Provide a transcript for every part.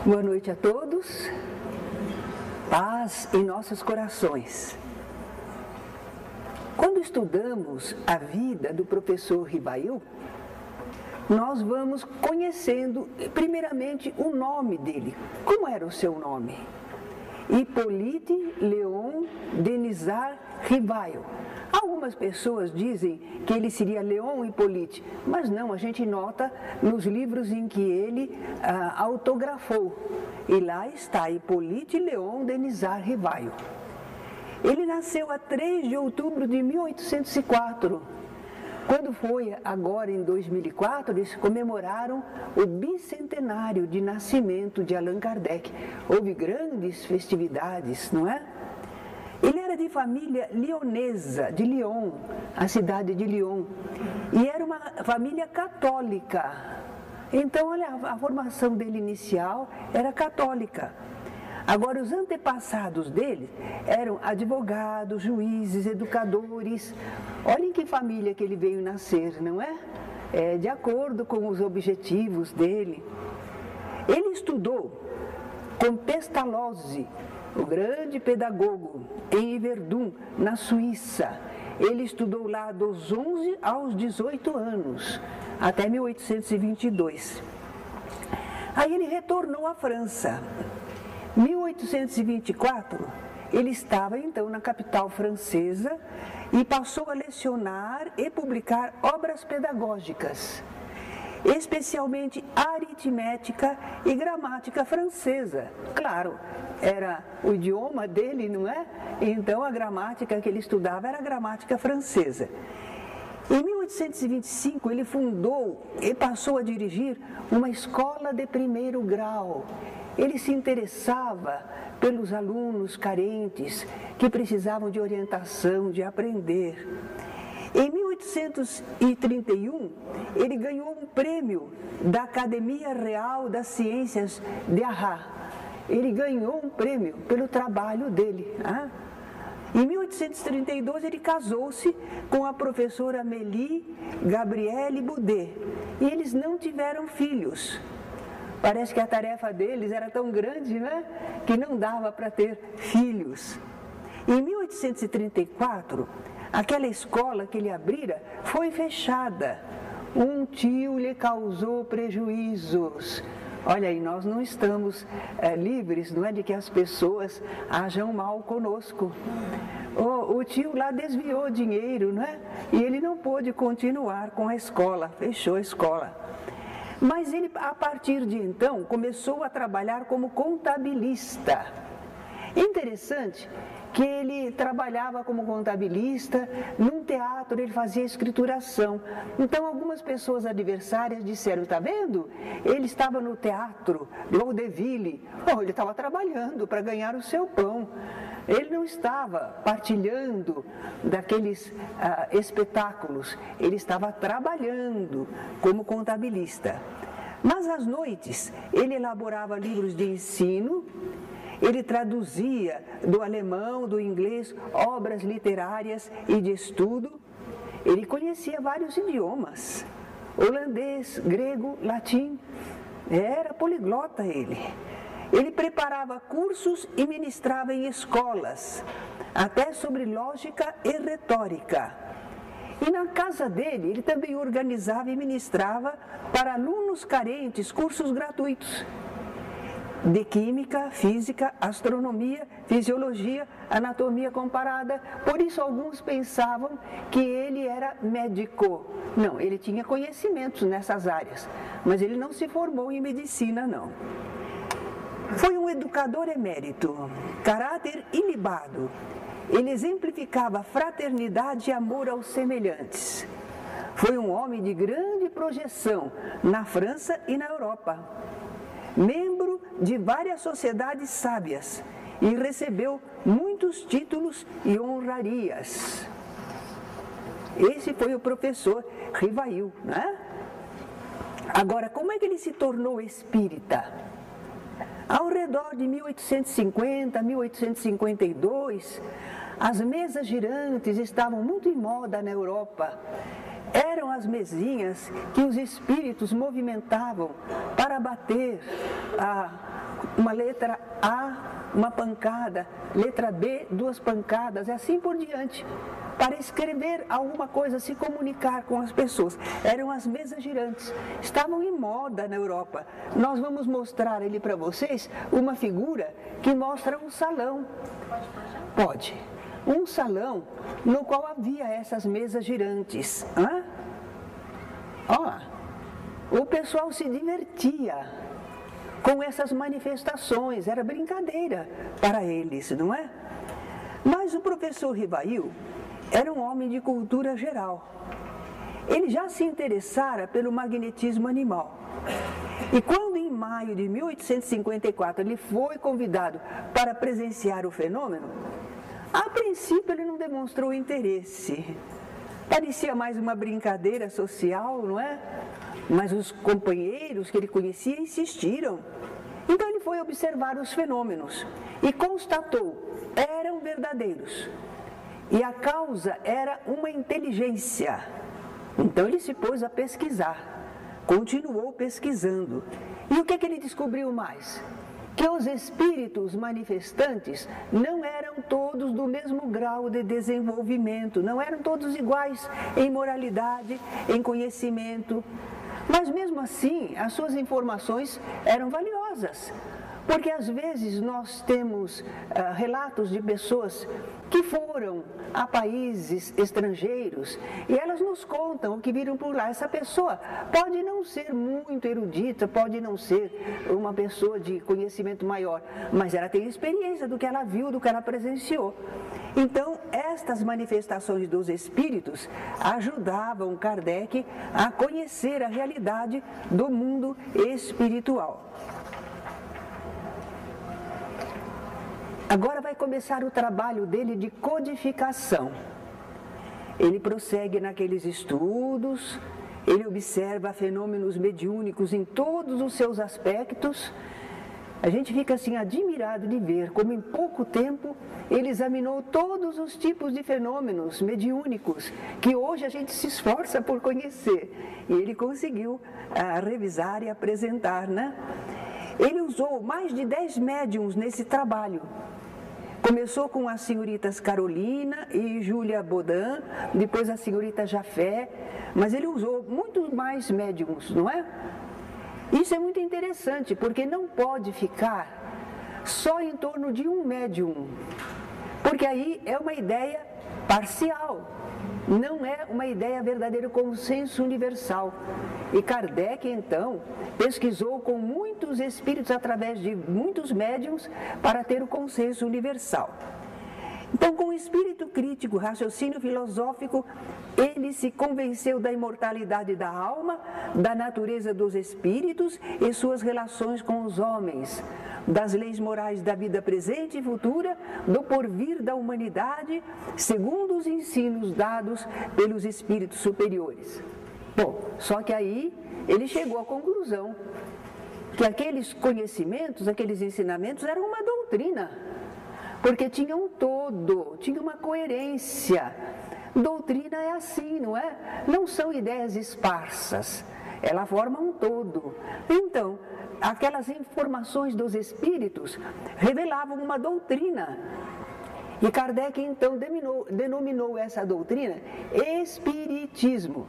Boa noite a todos, paz em nossos corações. Quando estudamos a vida do professor Rivail, nós vamos conhecendo primeiramente o nome dele. Como era o seu nome? Hippolyte Léon Denisard Rivail. Algumas pessoas dizem que ele seria Léon Hippolyte, mas não, a gente nota nos livros em que ele autografou. E lá está, Hippolyte Léon Denisard Rivail. Ele nasceu a 3 de outubro de 1804. Quando foi agora em 2004, eles comemoraram o bicentenário de nascimento de Allan Kardec. Houve grandes festividades, não é? Ele era de família lionesa, de Lyon, a cidade de Lyon, e era uma família católica. Então, olha, a formação dele inicial era católica. Agora, os antepassados dele eram advogados, juízes, educadores. Olhem que família que ele veio nascer, não é? De acordo com os objetivos dele. Ele estudou com Pestalozzi, o grande pedagogo, em Yverdun, na Suíça. Ele estudou lá dos 11 aos 18 anos, até 1822. Aí ele retornou à França. 1824, ele estava então na capital francesa e passou a lecionar e publicar obras pedagógicas, especialmente aritmética e gramática francesa. Claro, era o idioma dele, não é? Então a gramática que ele estudava era a gramática francesa. Em 1825, ele fundou e passou a dirigir uma escola de primeiro grau. Ele se interessava pelos alunos carentes que precisavam de orientação, de aprender. Em 1831, ele ganhou um prêmio da Academia Real das Ciências de Arras. Ele ganhou um prêmio pelo trabalho dele. Em 1832, ele casou-se com a professora Amélie Gabrielle Boudet. E eles não tiveram filhos. Parece que a tarefa deles era tão grande, né, que não dava para ter filhos. Em 1834, aquela escola que ele abrira foi fechada. Um tio lhe causou prejuízos. Olha aí, nós não estamos livres, não é, de que as pessoas ajam mal conosco. O tio lá desviou dinheiro, não é? E ele não pôde continuar com a escola, fechou a escola. Mas ele, a partir de então, começou a trabalhar como contabilista. Interessante que ele trabalhava como contabilista, num teatro ele fazia escrituração. Então algumas pessoas adversárias disseram, está vendo? Ele estava no teatro, vaudeville, ele estava trabalhando para ganhar o seu pão. Ele não estava partilhando daqueles espetáculos, ele estava trabalhando como contabilista. Mas às noites ele elaborava livros de ensino, ele traduzia do alemão, do inglês, obras literárias e de estudo. Ele conhecia vários idiomas, holandês, grego, latim, era poliglota ele. Ele preparava cursos e ministrava em escolas, até sobre lógica e retórica. E na casa dele, ele também organizava e ministrava para alunos carentes cursos gratuitos de química, física, astronomia, fisiologia, anatomia comparada. Por isso alguns pensavam que ele era médico. Não, ele tinha conhecimentos nessas áreas, mas ele não se formou em medicina, não. Foi um educador emérito, caráter ilibado. Ele exemplificava fraternidade e amor aos semelhantes. Foi um homem de grande projeção na França e na Europa. Membro de várias sociedades sábias e recebeu muitos títulos e honrarias. Esse foi o professor Rivail, né? Agora, como é que ele se tornou espírita? Ao redor de 1850, 1852, as mesas girantes estavam muito em moda na Europa. Eram as mesinhas que os espíritos movimentavam para bater uma letra A, uma pancada, letra B, 2 pancadas, e assim por diante, para escrever alguma coisa, se comunicar com as pessoas. Eram as mesas girantes, estavam em moda na Europa. Nós vamos mostrar ali para vocês uma figura que mostra um salão. Pode. Um salão no qual havia essas mesas girantes. O pessoal se divertia com essas manifestações, era brincadeira para eles, não é? Mas o professor Rivail era um homem de cultura geral. Ele já se interessara pelo magnetismo animal. E quando em maio de 1854 ele foi convidado para presenciar o fenômeno, a princípio ele não demonstrou interesse. Parecia mais uma brincadeira social, não é? Mas os companheiros que ele conhecia insistiram. Então ele foi observar os fenômenos e constatou, eram verdadeiros. E a causa era uma inteligência. Então ele se pôs a pesquisar, continuou pesquisando. E o que ele descobriu mais? Que os espíritos manifestantes não eram todos do mesmo grau de desenvolvimento, não eram todos iguais em moralidade, em conhecimento. Mas mesmo assim, as suas informações eram valiosas. Porque às vezes nós temos relatos de pessoas que foram a países estrangeiros e elas nos contam o que viram por lá. Essa pessoa pode não ser muito erudita, pode não ser uma pessoa de conhecimento maior, mas ela tem experiência do que ela viu, do que ela presenciou. Então, estas manifestações dos espíritos ajudavam Kardec a conhecer a realidade do mundo espiritual. Agora vai começar o trabalho dele de codificação. Ele prossegue naqueles estudos, ele observa fenômenos mediúnicos em todos os seus aspectos. A gente fica assim admirado de ver como em pouco tempo ele examinou todos os tipos de fenômenos mediúnicos que hoje a gente se esforça por conhecer. E ele conseguiu revisar e apresentar, né? Ele usou mais de 10 médiums nesse trabalho. Começou com as senhoritas Carolina e Júlia Baudin, depois a senhorita Jafé, mas ele usou muito mais médiums, não é? Isso é muito interessante, porque não pode ficar só em torno de um médium, porque aí é uma ideia parcial, não é uma ideia verdadeiro consenso universal. E Kardec, então, pesquisou com muitos espíritos através de muitos médiums para ter o consenso universal. Então, com o espírito crítico, raciocínio filosófico, ele se convenceu da imortalidade da alma, da natureza dos espíritos e suas relações com os homens, das leis morais da vida presente e futura, do porvir da humanidade, segundo os ensinos dados pelos espíritos superiores. Bom, só que aí ele chegou à conclusão que aqueles conhecimentos, aqueles ensinamentos eram uma doutrina, porque tinha um todo, tinha uma coerência. Doutrina é assim, não é? Não são ideias esparsas, ela forma um todo. Então, aquelas informações dos espíritos revelavam uma doutrina. E Kardec, então, denominou essa doutrina Espiritismo.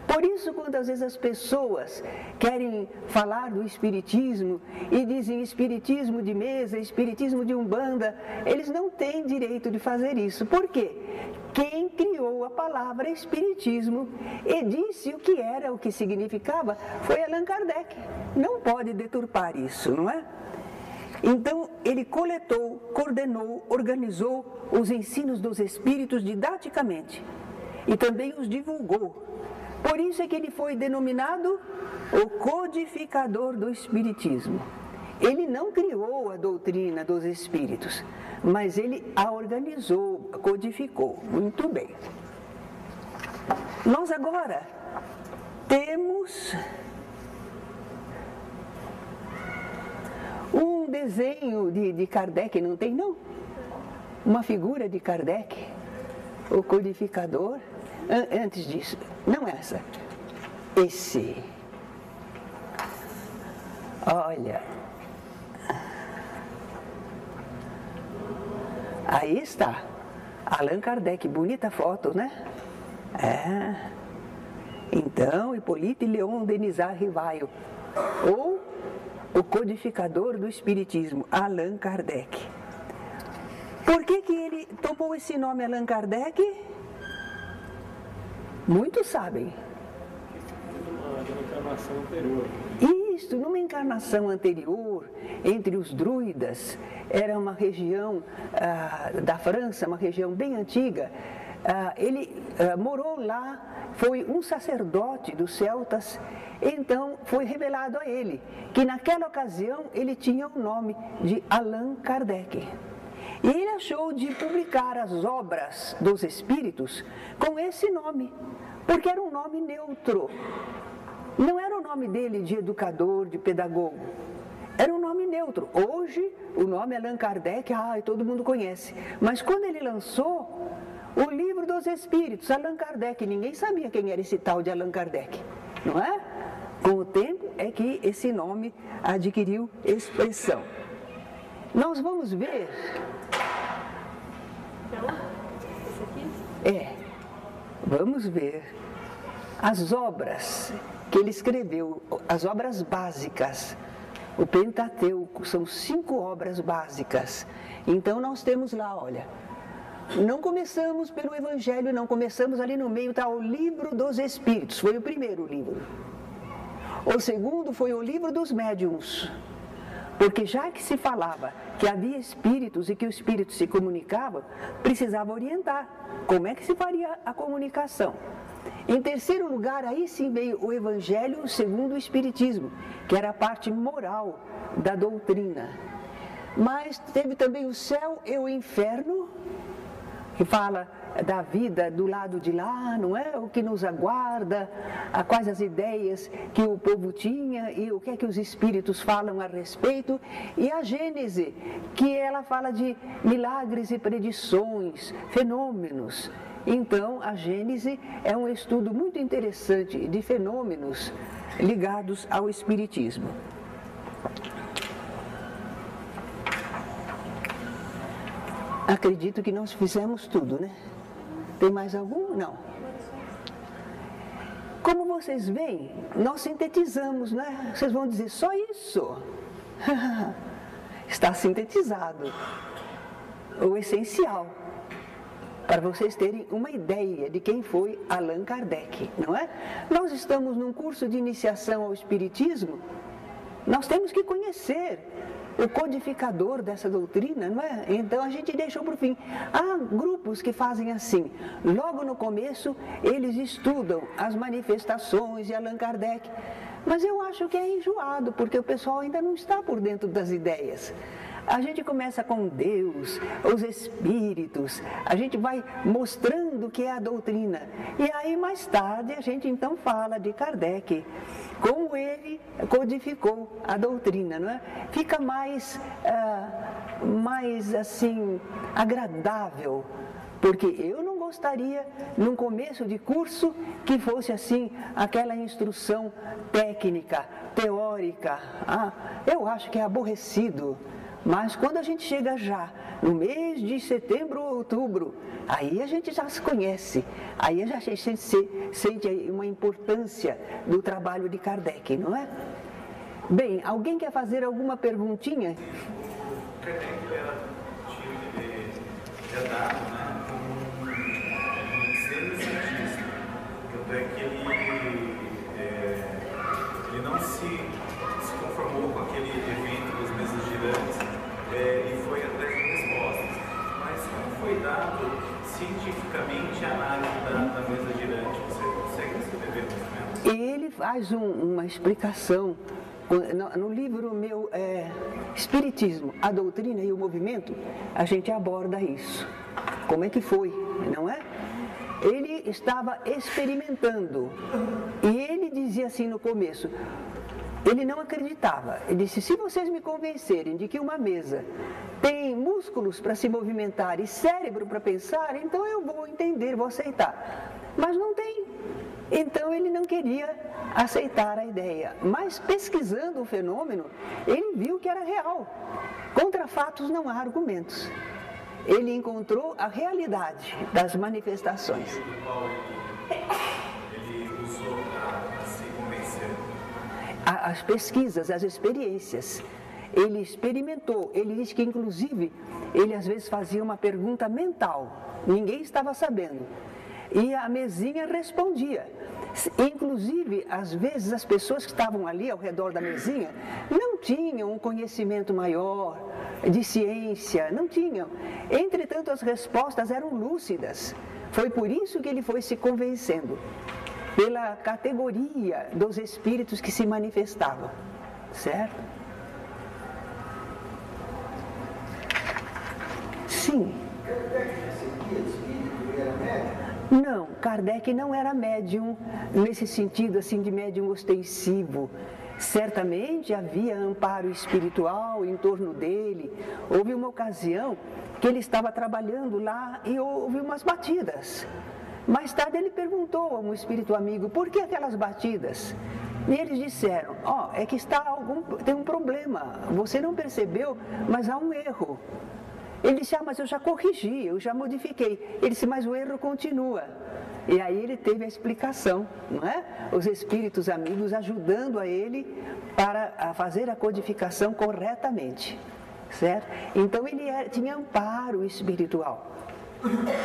Por isso, quando às vezes as pessoas querem falar do espiritismo e dizem espiritismo de mesa, espiritismo de umbanda, eles não têm direito de fazer isso. Por quê? Quem criou a palavra espiritismo e disse o que era, o que significava, foi Allan Kardec. Não pode deturpar isso, não é? Então, ele coletou, coordenou, organizou os ensinos dos espíritos didaticamente e também os divulgou. Por isso é que ele foi denominado o codificador do Espiritismo. Ele não criou a doutrina dos espíritos, mas ele a organizou, codificou. Muito bem. Nós agora temos um desenho de Kardec, não tem não? Uma figura de Kardec, o codificador. Antes disso, não essa, esse. Olha, Aí está, Allan Kardec, bonita foto, né? Então, Hippolyte Léon Denisard Rivaio, ou o codificador do Espiritismo, Allan Kardec. Por que ele tomou esse nome Allan Kardec? Muitos sabem. Numa encarnação anterior. Isso, numa encarnação anterior, entre os druidas, era uma região da França, uma região bem antiga. Ele morou lá, foi um sacerdote dos celtas, então foi revelado a ele que naquela ocasião ele tinha o nome de Allan Kardec. E ele achou de publicar as obras dos espíritos com esse nome, porque era um nome neutro. Não era o nome dele de educador, de pedagogo. Era um nome neutro. Hoje, o nome Allan Kardec, todo mundo conhece. Mas quando ele lançou o Livro dos Espíritos, Allan Kardec, ninguém sabia quem era esse tal de Allan Kardec, não é? Com o tempo é que esse nome adquiriu expressão. Nós vamos ver... Vamos ver as obras que ele escreveu, as obras básicas. O Pentateuco são 5 obras básicas. Então nós temos lá, olha, não começamos pelo Evangelho, não começamos ali no meio, está o Livro dos Espíritos, foi o primeiro livro. O segundo foi o Livro dos Médiuns, porque já que se falava que havia espíritos e que os espíritos se comunicavam, precisava orientar como é que se faria a comunicação. Em terceiro lugar, aí sim veio o Evangelho segundo o Espiritismo, que era a parte moral da doutrina. Mas teve também o céu e o inferno, que fala da vida do lado de lá, não é? O que nos aguarda, quais as ideias que o povo tinha e o que é que os espíritos falam a respeito. E a Gênese, que ela fala de milagres e predições, fenômenos. Então, a Gênese é um estudo muito interessante de fenômenos ligados ao Espiritismo. Acredito que nós fizemos tudo, né? Tem mais algum? Não. Como vocês veem, nós sintetizamos, né? Vocês vão dizer, só isso? Está sintetizado. O essencial, para vocês terem uma ideia de quem foi Allan Kardec, não é? Nós estamos num curso de iniciação ao Espiritismo, nós temos que conhecer o codificador dessa doutrina, não é? Então a gente deixou para o fim. Há grupos que fazem assim, logo no começo eles estudam as manifestações de Allan Kardec, mas eu acho que é enjoado, porque o pessoal ainda não está por dentro das ideias. A gente começa com Deus, os Espíritos, a gente vai mostrando o que é a doutrina. E aí mais tarde a gente então fala de Kardec, como ele codificou a doutrina, não é? Fica mais assim, agradável, porque eu não gostaria, num começo de curso, que fosse assim, aquela instrução técnica, teórica. Eu acho que é aborrecido. Mas quando a gente chega já no mês de setembro ou outubro, aí a gente já se conhece, aí a gente sente uma importância do trabalho de Kardec, não é? Bem, alguém quer fazer alguma perguntinha? Kardec era dado, né, como um ser cientista, tanto é que ele não se conformou com aquele evento das mesas girantes, e foi atrás de respostas. Mas como foi dado cientificamente a análise da mesa girante? Você consegue escrever mais ou menos? Ele faz uma explicação no livro meu, Espiritismo, a Doutrina e o Movimento, a gente aborda isso. Como é que foi, não é? Ele estava experimentando e ele dizia assim no começo, ele não acreditava. Ele disse, se vocês me convencerem de que uma mesa tem músculos para se movimentar e cérebro para pensar, então eu vou entender, vou aceitar. Mas não tem. Então ele não queria aceitar a ideia. Mas pesquisando o fenômeno, ele viu que era real. Contra fatos não há argumentos. ele encontrou a realidade das manifestações. Do qual ele usou para se convencer. As pesquisas, as experiências. Ele experimentou, ele diz que inclusive ele às vezes fazia uma pergunta mental, ninguém estava sabendo, e a mesinha respondia. Inclusive, às vezes as pessoas que estavam ali ao redor da mesinha não tinham um conhecimento maior de ciência, não tinham. Entretanto, as respostas eram lúcidas. Foi por isso que ele foi se convencendo, pela categoria dos espíritos que se manifestavam, certo? Sim. Kardec recebia espírito e era médium? Não, Kardec não era médium nesse sentido assim de médium ostensivo. Certamente havia amparo espiritual em torno dele. Houve uma ocasião que ele estava trabalhando lá e houve umas batidas. Mais tarde ele perguntou a um espírito amigo, por que aquelas batidas? E eles disseram, é que tem um problema, você não percebeu, mas há um erro. Ele disse, mas eu já corrigi, eu já modifiquei. Ele disse, mas o erro continua. E aí ele teve a explicação, não é? Os espíritos amigos ajudando a ele para fazer a codificação corretamente, certo? Então ele tinha amparo espiritual.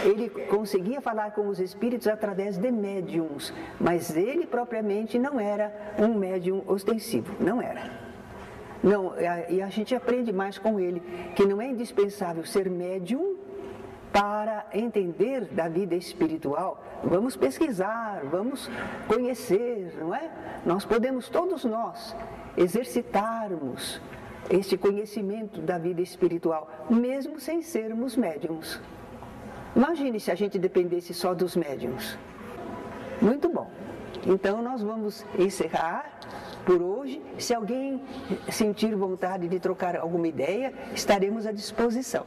Ele conseguia falar com os espíritos através de médiums, mas ele propriamente não era um médium ostensivo, não era. Não, e a gente aprende mais com ele, que não é indispensável ser médium para entender da vida espiritual. Vamos pesquisar, vamos conhecer, não é? Nós podemos, todos nós, exercitarmos este conhecimento da vida espiritual, mesmo sem sermos médiums. Imagine se a gente dependesse só dos médiums. Muito bom. Então nós vamos encerrar por hoje. Se alguém sentir vontade de trocar alguma ideia, estaremos à disposição.